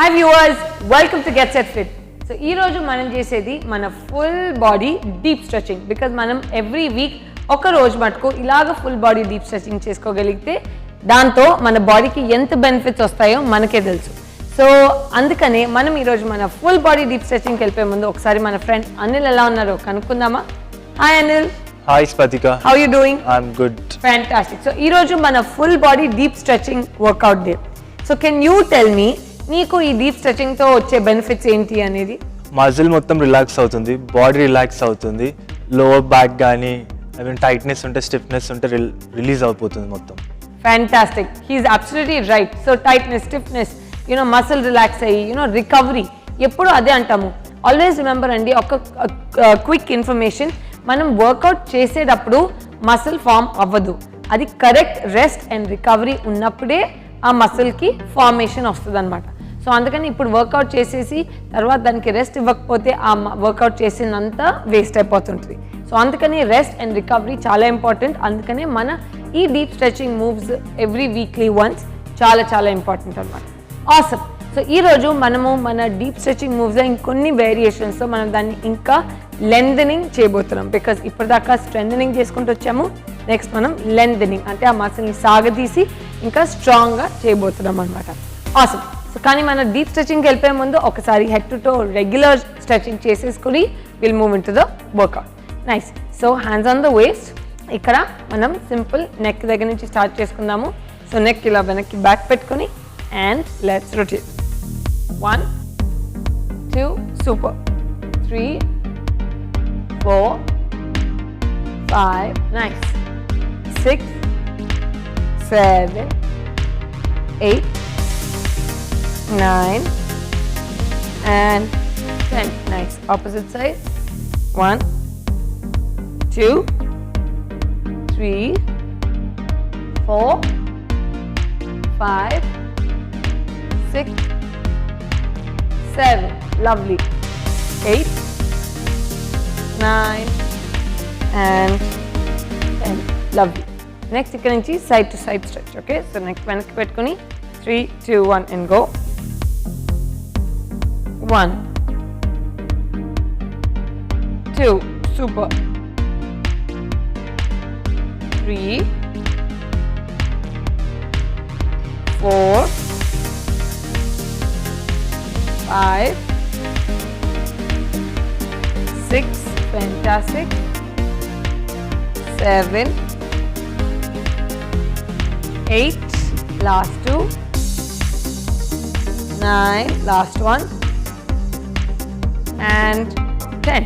Hi viewers, welcome to Get Set Fit. So ee roju manam chesedi mana full body deep stretching because manam every week oka roju mattuku ilaga full body deep stretching cheskogaligite danto mana body ki enta benefits vastayo manake telusu. So andukane manam ee roju mana full body deep stretching ki velpe mundu okasari mana friend Anil ela unnaro kanukundama. Hi Anil. Hi Spatika. How are you doing? I'm good. Fantastic. So ee roju mana full body deep stretching workout day. So can you tell me నీకు ఈ deep stretching తో వచ్చే benefits ఏంటి అనేది? Muscle మొత్తం relax అవుతుంది, body relax అవుతుంది, lower back కానీ ఐ టైట్నెస్ ఉంటే స్టిఫ్నెస్ ఉంటే రిలీజ్ అయిపోతుంది మొత్తం. Fantastic, he's absolutely right. So tightness, stiffness, muscle relax అయ్యి రికవరీ, ఎప్పుడు అదే అంటాము. ఆల్వేస్ రిమెంబర్ అండి, ఒక క్విక్ ఇన్ఫర్మేషన్, మనం వర్కౌట్ చేసేటప్పుడు మసిల్ ఫామ్ అవ్వదు, అది కరెక్ట్ రెస్ట్ అండ్ రికవరీ ఉన్నప్పుడే ఆ మసిల్కి ఫార్మేషన్ వస్తుంది అనమాట. సో అందుకని ఇప్పుడు వర్కౌట్ చేసేసి తర్వాత దానికి రెస్ట్ ఇవ్వకపోతే ఆ వర్కౌట్ చేసినంత వేస్ట్ అయిపోతుంటుంది. సో అందుకని రెస్ట్ అండ్ రికవరీ చాలా ఇంపార్టెంట్. అందుకనే మన ఈ deep stretching moves every weekly once చాలా చాలా ఇంపార్టెంట్ అనమాట. ఆసమ్. సో ఈరోజు మనము మన డీప్ స్ట్రెచింగ్ మూవ్స్లో ఇంకొన్ని వేరియేషన్స్తో మనం దాన్ని ఇంకా లెంథనింగ్ చేయబోతున్నాం. బికాజ్ ఇప్పటిదాకా స్ట్రెంథనింగ్ చేసుకుంటూ వచ్చాము, నెక్స్ట్ మనం లెంథనింగ్ అంటే ఆ మసిల్ని సాగదీసి ఇంకా స్ట్రాంగ్గా చేయబోతున్నాం అనమాట. ఆసమ్. సో కానీ మన డీప్ స్ట్రెచింగ్కి వెళ్ళిపోయే ముందు ఒకసారి head to toe regular stretching చేసేసుకుని will move into the workout. Nice. So hands on the waist. ఇక్కడ మనం సింపుల్ నెక్ దగ్గర నుంచి స్టార్ట్ చేసుకుందాము. సో నెక్ ఇలా వెనక్కి బ్యాక్ పెట్టుకొని and let's rotate. 1 2 super. 3 4 5 nice. 6 7 8 9 and 10. Nice. Opposite side. 1 2 3 4 5 6 7. Lovely. 8 9 and 10. Lovely. Next ఇక్కడ నుంచి side to side stretch. Okay, so next వెనక్కి పెట్టుకొని 3 2 1 and go. 1 2 super. 3 4 5 6 fantastic. 7 8 last 2 9 last one and 10.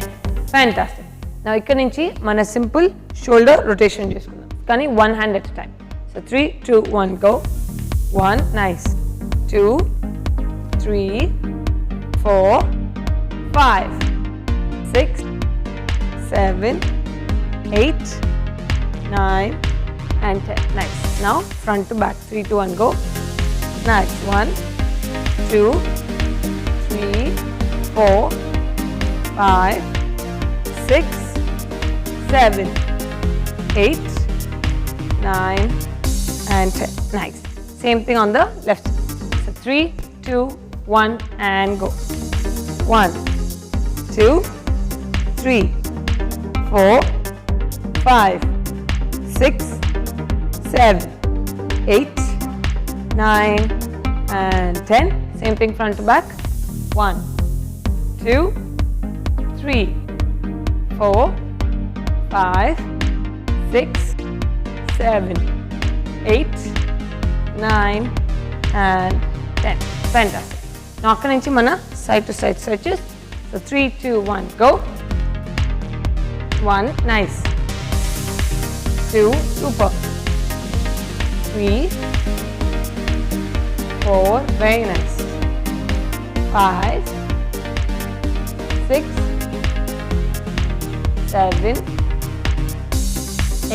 Fantastic. Now ఇక్కడ నుంచి మన simple shoulder rotation చేసుకుందాం, కానీ one hand at a time. So 3 2 1 go. 1 nice. 2 3 4 5 6 7 8 9 and 10. Nice. Now front to back. 3 2 1 go. Nice. 1 2 3 4 5 6 7 8 9 and 10. Nice. Same thing on the left. So 3 2 1 and go. 1 2 3 4 5 6 7 8 9 and 10. Same thing front to back. 1 2 3 4 5 6 7 8 9 and 10. Fantastic. Now akkadi nunchi mana side to side stretches. So 3 2 1 go. 1 nice. 2 super. 3 4 very nice. 5 6 7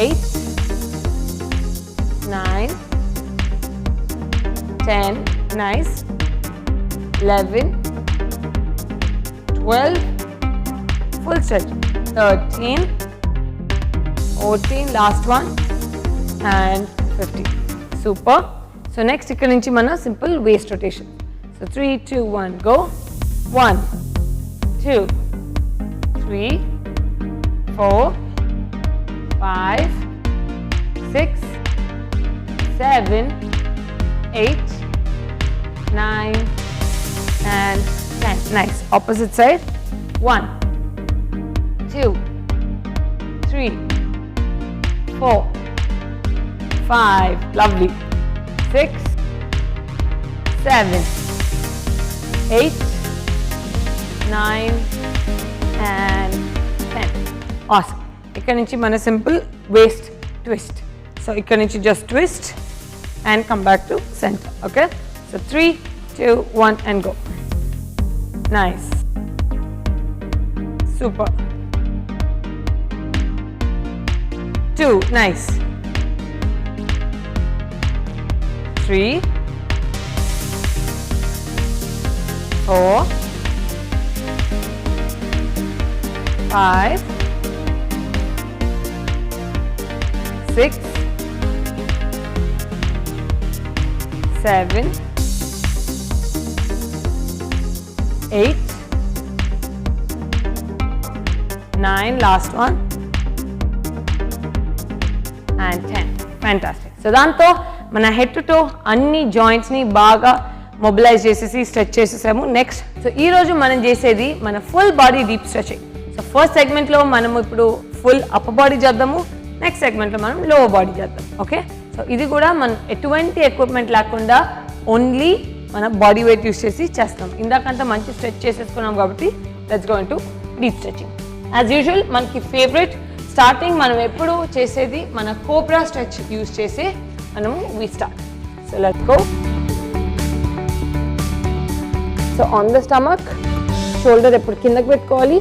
8 9 10 nice. 11 12 full stretch. 13 14 last one and 15. Super. So next ఇక్కడ నుంచి మన simple waste rotation. So So 3, 2, 1, go. 1, 2, 3, 4, 5, 6, 7, 8, 9, and 10. Nice. Opposite side. 1, 2, 3, 4, 5. Lovely. 6, 7, 8, 9, and 10. Awesome. ఇక్కడ నుంచి మన simple waist twist. So ఇక్కడ నుంచి just twist and come back to center. Okay. So 3, 2, 1 and go. Nice. Super. 2. Nice. 3, 4, 5, 6, 7, 8, 9, last one, and 10. Fantastic. So దాంతో మన head to to అన్ని జాయింట్స్ని బాగా mobilise చేసేసి స్ట్రెచ్ చేసేసాము. నెక్స్ట్ సో ఈరోజు మనం చేసేది మన full body deep stretching. So first సెగ్మెంట్లో మనము ఇప్పుడు ఫుల్ అప్పర్ బాడీ చేద్దాము, నెక్స్ట్ సెగ్మెంట్లో మనం లోవర్ బాడీ చేద్దాం. ఓకే. సో ఇది కూడా మనం ఎటువంటి ఎక్విప్మెంట్ లేకుండా ఓన్లీ మన బాడీ వెయిట్ యూస్ చేసి చేస్తాం. ఇందాకంతా మంచి స్ట్రెచ్ చేసేసుకున్నాం కాబట్టి let's go into deep stretching. As usual మనకి ఫేవరెట్ స్టార్టింగ్ మనం ఎప్పుడు చేసేది మన కోబ్రా స్ట్రెచ్ యూస్ చేసి మనము we start. So let's go. So on the stomach shoulder ఎప్పుడు కిందకి పెట్టుకోవాలి,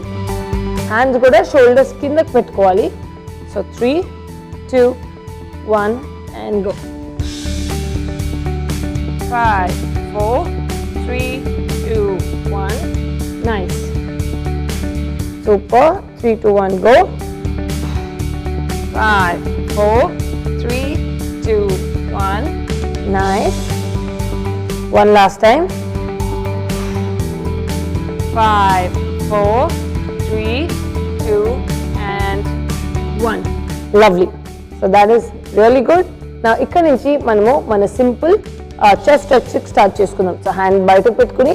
హ్యాండ్స్ కూడా షోల్డర్స్ కిందకి పెట్టుకోవాలి. So 3, 2, 1 and go. 5, 4, 3, 2, 1. Nice. Super. 3, 2, 1 go. 5, 4, 3, 2, 1. Nice. One last time. 5, 4, 3, 2, and 1. Lovely. So that is really good. Now ఇక్కడ నుంచి మనము మన సింపుల్ చెస్ట్ స్ట్రెచ్ స్టార్ట్ చేసుకుందాం. సో హ్యాండ్ బయటకు పెట్టుకుని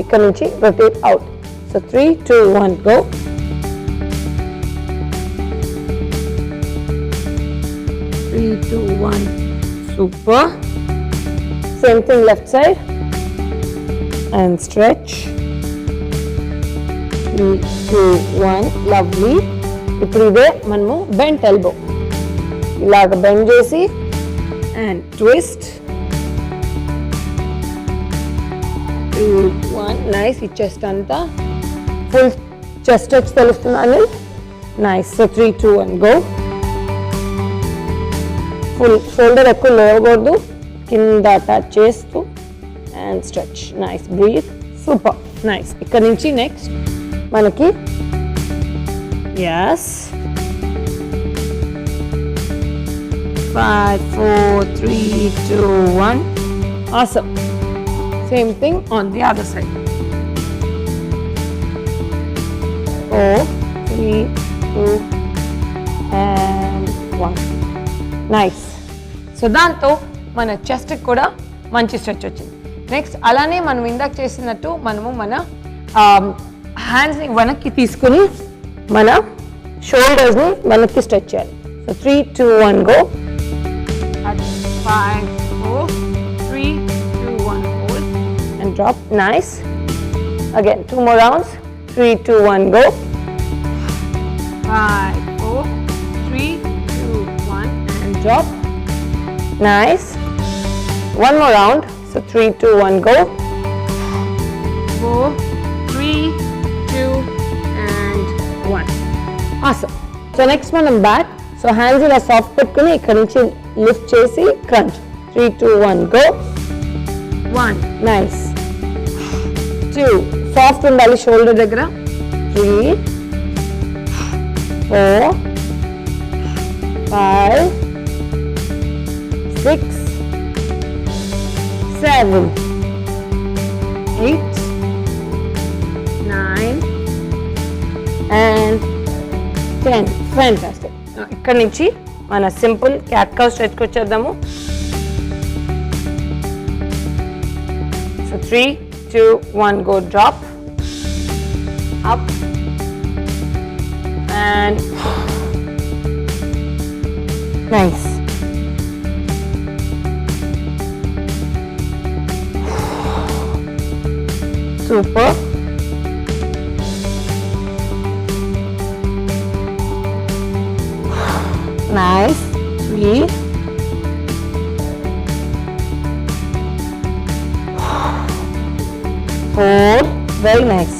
ఇక్కడ నుంచి rotate out. So 3, 2, 1 go. 3, 2, 1. Super. Same thing left side and stretch. 3, 2, 1. Lovely. ఇప్పుడు ఇదే మనము బెంట్ ఎల్బో ఇలాగ బెండ్ చేసి అండ్ ట్విస్ట్. 2, 1. నైస్. ఈ చెస్ట్ అంతా ఫుల్ చెస్ట్ స్ట్రెచ్ తెలుస్తున్నాను. Nice. So 3, 2, 1 go. Full shoulder ఎక్కువ లేవకూడదు, కింద టచ్ చేస్తూ and stretch. Nice. Breathe. Super. Nice. ఇక్కడ నుంచి నెక్స్ట్ మనకి yes 5, 4, 3, 2, 1. Awesome. Same thing on the other side. 4, 3, 2, and 1. Nice. So దాంతో మన చెస్ట్ కూడా మంచి స్ట్రెచ్ వచ్చింది. నెక్స్ట్ అలానే మనం ఇందాక చేసినట్టు మనము మన హ్యాండ్స్ని వెనక్కి తీసుకుని మన షోల్డర్స్ని వెనక్కి స్ట్రెచ్ చేయాలి. So 3, 2, 1 go. 5, 4, 3, 2, 1 hold and drop. Nice. Again 2 more rounds. 3, 2, 1 go. 5, 4, 3, 2, 1 and drop. Nice. One more round. So 3, 2, 1 go. 4, 3, 2 and 1. Awesome. So next one I'm back. So hands ఇలా సాఫ్ట్ పెట్టుకుని ఇక్కడ నుంచి లిఫ్ట్ చేసి క్రంచ్. 3, 2, 1 go. 1. Nice. 2. సాఫ్ట్ ఉండాలి shoulder దగ్గర. 3, 4, 5, 6, 7, 8, 9 and 10. Fantastic. ఇక్కడ నుంచి మన simple cat cow స్ట్రెచ్కి వచ్చేద్దాము. So 3, 2, 1, go drop, up and nice. Super. Nice. 3. 4. Very nice.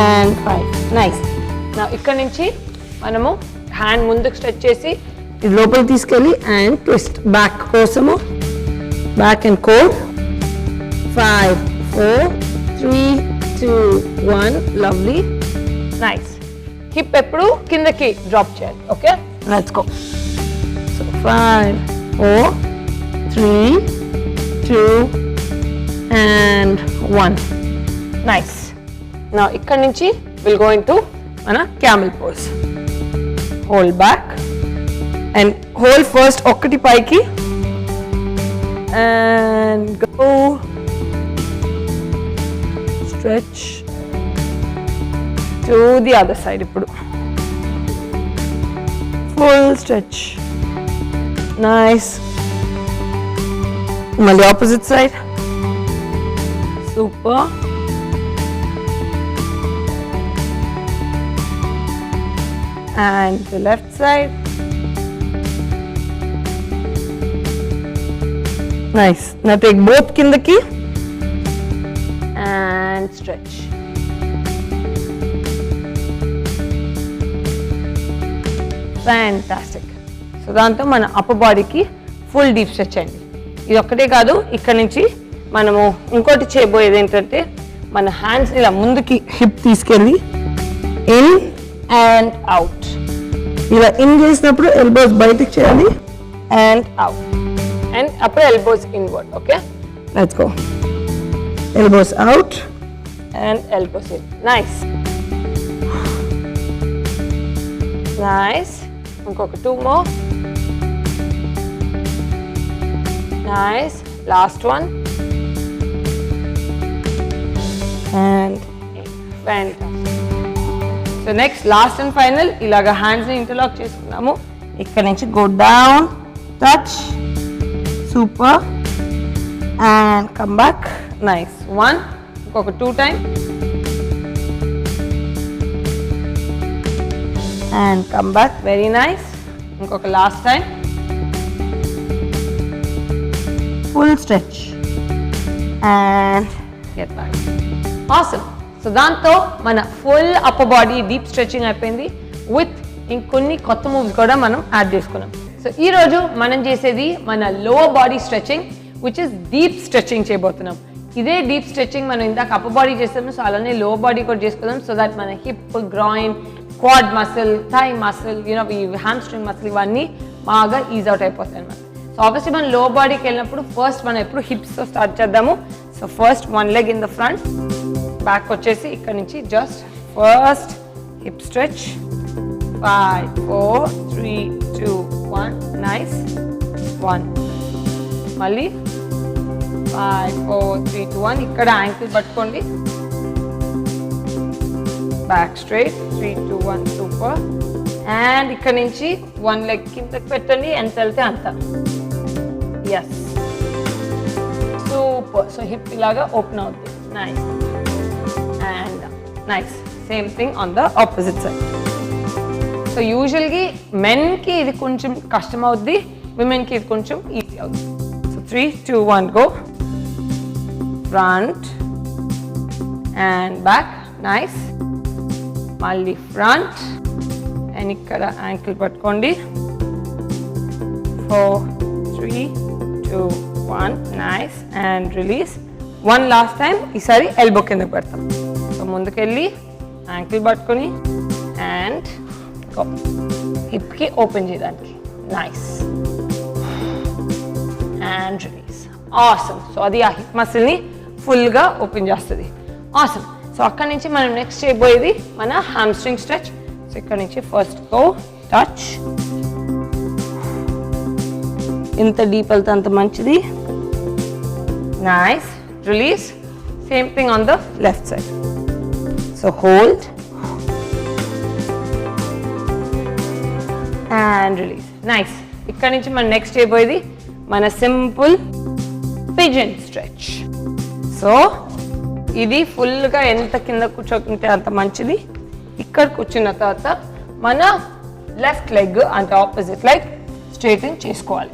And 5. Nice. Now ఇక్కడ నుంచి మనము హ్యాండ్ ముందుకు స్ట్రెచ్ చేసి ఇది లోపలికి తీసుకెళ్ళి అండ్ ట్విస్ట్ బ్యాక్ కోసము back and core 5, 4, 3, 2, 1. Lovely. Nice. Hip ఎప్పుడు కిందకి డ్రాప్ చేయాలి. Okay, let's go. So 5, 4, 3, 2 and 1. Nice. నా ఇక్కడ నుంచి విల్ గో ఇంటూ మన camel pose. Hold back and hold first ఒక్కటి పైకి and go stretch to the other side. ఇప్పుడు ఫుల్ స్ట్రెచ్. నైస్. మళ్ళీ opposite side. Super. And the left side. Nice. Now take both kindaki and stretch. Fantastic. So దాంతో మన upper బాడీకి full deep stretch అయింది. ఇది ఒక్కటే కాదు, ఇక్కడ నుంచి మనము ఇంకోటి చేయబోయేది ఏంటంటే మన హ్యాండ్స్ ఇలా ముందుకి హిప్ తీసుకెళ్ళి ఇన్ అండ్ అవుట్. ఇలా ఇన్ చేసినప్పుడు ఎల్బోస్ బయటికి చేయాలి అండ్ అవుట్ అండ్ అప్పుడు elbows inward. Okay, let's go. Elbows out and elbows in. Nice. Nice. ఇంకొక 2 more. Nice. Last one and fantastic. So next last and final ఇలాగా హ్యాండ్స్ని interlock చేసుకున్నాము. ఇక్కడ నుంచి go down, touch, super and come back. Nice. 1, ఇంకొక 2 times and come back. Very nice. ఇంకొక last time. Full stretch and get back. Awesome. So దాంతో మన full upper body deep stretching అయిపోయింది. With ఇంకొన్ని కొత్త మూవ్స్ కూడా మనం యాడ్ చేసుకున్నాం. సో ఈరోజు మనం చేసేది మన lower body stretching, which is deep stretching చేయబోతున్నాం. ఇదే డీప్ స్ట్రెచింగ్ మనం ఇందాక అప్పర్ బాడీ చేస్తాము, సో అలానే లోవర్ బాడీ కూడా చేసుకుందాం. సో దట్ మన hip, groin, quad muscle, thigh muscle, ఈ హ్యామ్స్ట్రింగ్ మసిల్ ఇవన్నీ బాగా ఈజ్ అవుట్ అయిపోతాయి అన్నమాట. సో ఆబ్వియస్లీ మనం లోవర్ బాడీకి వెళ్ళినప్పుడు ఫస్ట్ మనం ఎప్పుడు హిప్స్తో స్టార్ట్ చేద్దాము. So first 1 leg in the front, back వచ్చేసి ఇక్కడ నుంచి just first hip stretch. 5, 4, 3, 2, 1. Nice. 1. మళ్ళీ 5, 4, 3, 2, 1. ఇక్కడ యాంకిల్ పట్టుకోండి. Back straight. 3, 2, 1. సూపర్. అండ్ ఇక్కడ నుంచి 1 leg కిందకి పెట్టండి, ఎంత వెళ్తే అంత. Yes, super. సో హిప్ ఇలాగా ఓపెన్ అవుతుంది. Nice. And nice. Same thing on the opposite side. So usually men ki idi koncham kashtam avuddi, women ki idi koncham easy avuddi. So 3, 2, 1, go. Front and back. Nice. Malli front and ikkada ankle pattukondi. 4, 3, 2, 1. Nice. And release. One last time isari elbow kinda pedtam. So ముందుకెళ్ళి ankle పట్టుకొని and హిప్కి open చేయడానికి. Nice. and release. Awesome. So అది ఆ hip మసిల్ని ఫుల్గా open చేస్తుంది. Awesome. So అక్కడి నుంచి మనం నెక్స్ట్ చేయబోయేది మన హ్యామ్స్ట్రింగ్ స్ట్రెచ్. సో ఇక్కడ నుంచి ఫస్ట్ గో టచ్, ఎంత డీప్ వెళ్తే అంత మంచిది. Nice. Release. Same thing on the left side. So hold and release. Nice. ఇక్కడ నుంచి మనం నెక్స్ట్ చేయబోయేది మన సింపుల్ పిజన్ స్ట్రెచ్. సో ఇది ఫుల్గా ఎంత కింద కూర్చోకుంటే అంత మంచిది. ఇక్కడ కూర్చున్న తర్వాత మన లెఫ్ట్ లెగ్ అంటే ఆపోజిట్ లెగ్ స్ట్రైటన్ చేసుకోవాలి.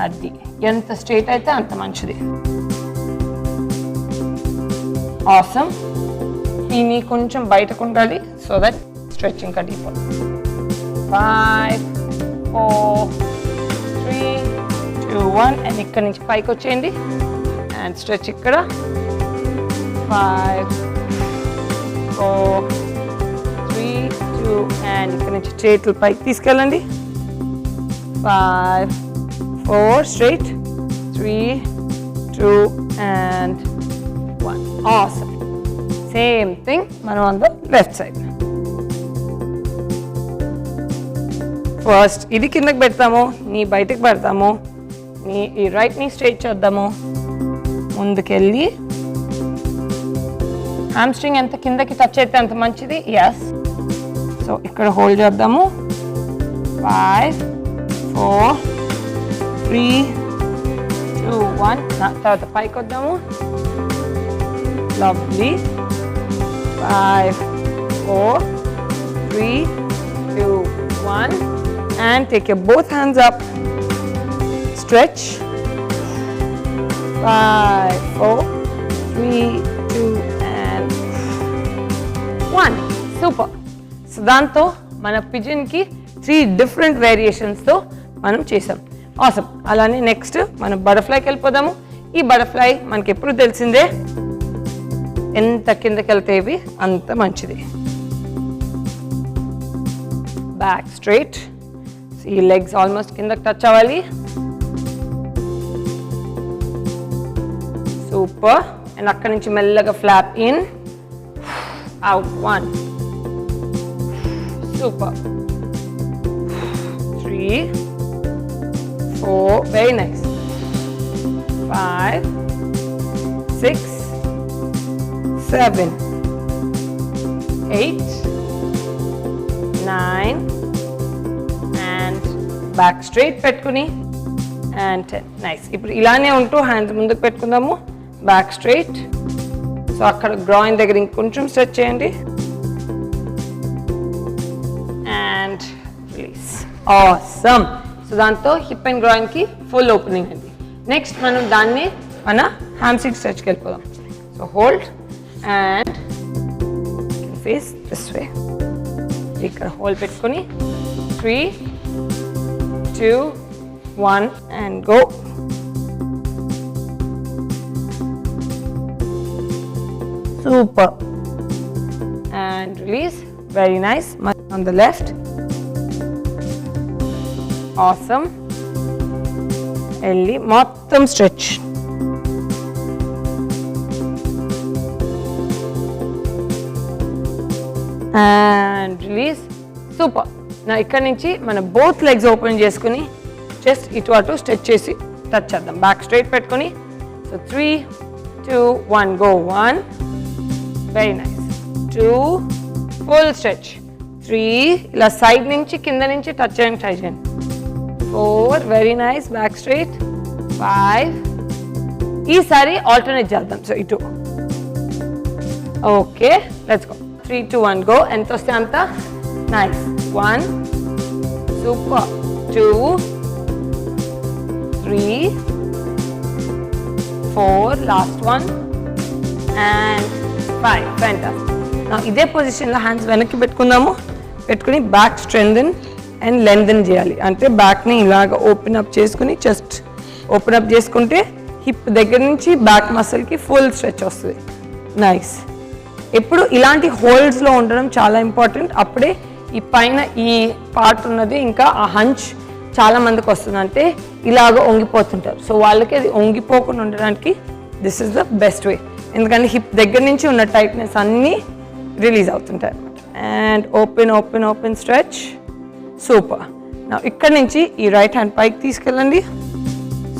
అది ఎంత స్ట్రైట్ అయితే అంత మంచిది. ఆసమ్. ఈ కొంచెం బయటకు ఉండాలి సో దట్ స్ట్రెచింగ్ ఇంకా డీప్. 5 4 3 2 1 అండ్ ఇక్కడ నుంచి పైకి వచ్చేయండి అండ్ స్ట్రెచ్ ఇక్కడ. 5 4 3 2 అండ్ ఇక్కడ నుంచి చేతులు పైకి తీసుకెళ్ళండి. 5 4 straight 3 2 and 1. Awesome. Same thing మనం on the left side. First ఇది కిందకి పెడతాము, నీ బయటకు పెడతాము, నీ ఈ రైట్ నీ స్ట్రైట్ చేద్దాము. ముందుకెళ్ళి హ్యామ్స్ట్రింగ్ ఎంత కిందకి టచ్ అయితే అంత మంచిది. ఎస్. సో ఇక్కడ హోల్డ్ చేద్దాము. 5 4 3 2 1 తర్వాత పైకి వద్దాము. Lovely. 5 4 3 2 1 and take your both hands up. Stretch. 5 4 3 2 and 1. Super. So దాంతో మన పిజన్కి 3 డిఫరెంట్ వేరియేషన్స్తో మనం చేసాం. ఆసమ్. అలానే నెక్స్ట్ మనం బటర్ఫ్లైకి వెళ్ళిపోదాము. ఈ బటర్ఫ్లై మనకి ఎప్పుడు తెలిసిందే, ఎంత కిందకి వెళ్తే ఇవి అంత మంచిది. Back straight. ఈ లెగ్స్ ఆల్మోస్ట్ కిందకి టచ్ అవ్వాలి. సూపర్. అండ్ అక్కడి నుంచి మెల్లగా flop in out. 1 super. 3 4 very nice. 5 6 7 8 9 and back straight పెట్టుకుని and 10. నైస్. ఇప్పుడు ఇలానే ఉంటూ హ్యాండ్స్ ముందుకు పెట్టుకుందాము. Back straight. సో అక్కడ గ్రాయిన్ దగ్గర ఇంకొంచెం స్ట్రెచ్ చేయండి అండ్ రిలీజ్. ఆసమ్. సో దాంతో హిప్ అండ్ గ్రాయిన్కి ఫుల్ ఓపెనింగ్ అండి. నెక్స్ట్ మనం దాన్ని మన హ్యామ్స్ట్రింగ్ స్ట్రెచ్కి వెళ్ళిపోదాం. So hold and face this way. ఇక్కడ హోల్డ్ పెట్టుకొని 3 2 1 and go. Super. And release. Very nice. On the left. Awesome. Elli మొత్తం stretch. And release. Super. నా ఇక్కడ నుంచి మన బోత్ లెగ్స్ ఓపెన్ చేసుకుని చెస్ట్ ఇటు అటు స్ట్రెచ్ చేసి టచ్ చేద్దాం. బ్యాక్ స్ట్రైట్ పెట్టుకొని. So 3 2 1 go. 1 very nice. 2 full stretch. 3 ఇలా సైడ్ నుంచి కింద నుంచి టచ్ చేయడానికి ట్రై చేయండి. 4 వెరీ నైస్. Back straight. 5 ఈసారి ఆల్టర్నేట్ చేద్దాం. సో ఇటు. Okay let's go. 3 2 1 గో. ఎంత వస్తే అంత. Nice. 1 super. 2 3 4 last one and 5. Fantastic. Now ఇదే పొజిషన్లో హ్యాండ్స్ వెనక్కి పెట్టుకుందాము. పెట్టుకుని బ్యాక్ స్ట్రెంథెన్ అండ్ లెంథెన్ చేయాలి. అంటే బ్యాక్ని ఇలాగ ఓపెన్ అప్ చేసుకుని చెస్ట్ ఓపెన్ అప్ చేసుకుంటే హిప్ దగ్గర నుంచి బ్యాక్ మసిల్కి ఫుల్ స్ట్రెచ్ వస్తుంది. నైస్. ఎప్పుడు ఇలాంటి హోల్డ్స్లో ఉండడం చాలా ఇంపార్టెంట్. అప్పుడే ఈ పైన ఈ పార్ట్ ఉన్నది ఇంకా ఆ హంచ్ చాలా మందికి వస్తుంది. అంటే ఇలాగ వంగిపోతుంటారు. సో వాళ్ళకి అది వంగిపోకుండా ఉండడానికి this is the best way. ఎందుకంటే హిప్ దగ్గర నుంచి ఉన్న టైట్నెస్ అన్నీ రిలీజ్ అవుతుంటాయి అనమాట. And open open open stretch. Super. నా ఇక్కడ నుంచి ఈ రైట్ హ్యాండ్ పైకి తీసుకెళ్ళండి.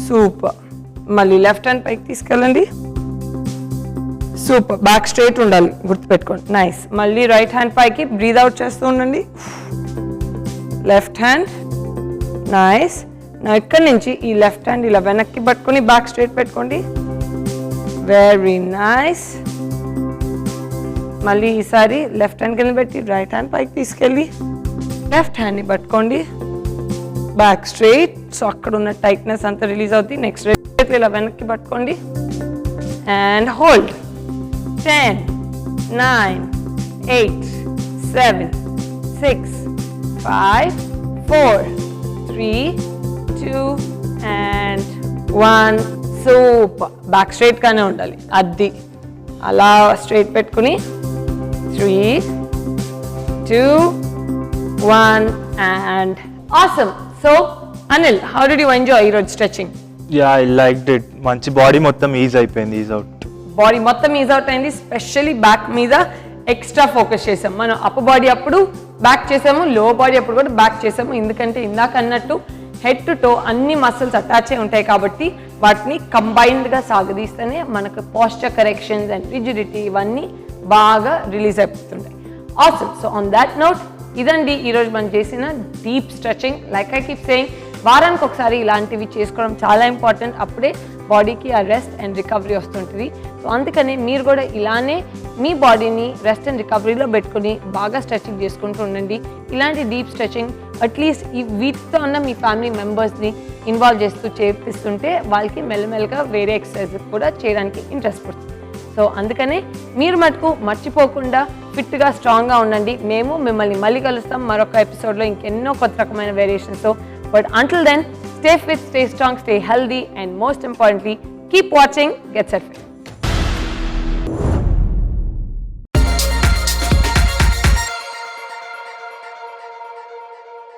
సూపర్. మళ్ళీ లెఫ్ట్ హ్యాండ్ పైకి తీసుకెళ్ళండి. సూపర్. బ్యాక్ స్ట్రైట్ ఉండాలి, గుర్తుపెట్టుకోండి. నైస్. మళ్ళీ రైట్ హ్యాండ్ పైకి బ్రీద్ అవుట్ చేస్తూ ఉండండి. Left hand. నైస్. నా ఇక్కడ నుంచి ఈ లెఫ్ట్ హ్యాండ్ ఇలా వెనక్కి పట్టుకొని బ్యాక్ స్ట్రైట్ పెట్టుకోండి. Very nice. మళ్ళీ ఈసారి లెఫ్ట్ హ్యాండ్ కింద పెట్టి రైట్ హ్యాండ్ పైకి తీసుకెళ్ళి లెఫ్ట్ హ్యాండ్ని పట్టుకోండి. Back straight. సో అక్కడ ఉన్న టైట్నెస్ అంతా రిలీజ్ అవుతుంది. నెక్స్ట్ రైట్ ఇలా వెనక్కి పట్టుకోండి and hold. 10, 9, 8, 7, 6, 5, 4, 3, 2 and 1. Super. Back straight గానే ఉండాలి. అది అలా స్ట్రైట్ పెట్టుకుని 3, 2, 1 and awesome. So Anil, how did you enjoy ఈరోజు stretching? Yeah, I liked it. మంచి బాడీ మొత్తం ఈజ్ అయిపోయింది, ఈజ్ అవుట్. బాడీ మొత్తం ఈజ్ అవుట్ అయింది. స్పెషల్లీ బ్యాక్ మీద ఎక్స్ట్రా ఫోకస్ చేసాం. మనం అప్పర్ బాడీ అప్పుడు బ్యాక్ చేసాము, లో బాడీ అప్పుడు కూడా బ్యాక్ చేసాము. ఎందుకంటే ఇందాక అన్నట్టు హెడ్ టు టో అన్ని మసిల్స్ అటాచ్ అయి ఉంటాయి కాబట్టి వాటిని కంబైన్డ్గా సాగదీస్తేనే మనకు పోస్చర్ కరెక్షన్స్ అండ్ రిజిడిటీ ఇవన్నీ బాగా రిలీజ్ అయిపోతుంటాయి. Awesome. So on that note ఇదండి ఈరోజు మనం చేసిన deep stretching. Like I keep saying, వారానికి ఒకసారి ఇలాంటివి చేసుకోవడం చాలా ఇంపార్టెంట్. అప్పుడే బాడీకి ఆ రెస్ట్ అండ్ రికవరీ వస్తుంటుంది. సో అందుకని మీరు కూడా ఇలానే మీ బాడీని రెస్ట్ అండ్ రికవరీలో పెట్టుకుని బాగా స్ట్రెచింగ్ చేసుకుంటూ ఉండండి. ఇలాంటి డీప్ స్ట్రెచింగ్ అట్లీస్ట్ ఈ వీటితో ఉన్న మీ ఫ్యామిలీ మెంబర్స్ని ఇన్వాల్వ్ చేస్తూ చేపిస్తుంటే వాళ్ళకి మెల్లమెల్లగా వేరే ఎక్సర్సైజ్ కూడా చేయడానికి ఇంట్రెస్ట్ పడుతుంది. సో అందుకనే మీరు మటుకు మర్చిపోకుండా ఫిట్గా స్ట్రాంగ్గా ఉండండి. మేము మిమ్మల్ని మళ్ళీ కలుస్తాం మరొక ఎపిసోడ్లో ఇంకెన్నో కొత్త రకమైన వేరియేషన్స్తో. But until then, stay fit, stay strong, stay healthy, and most importantly, keep watching Get Set Fit.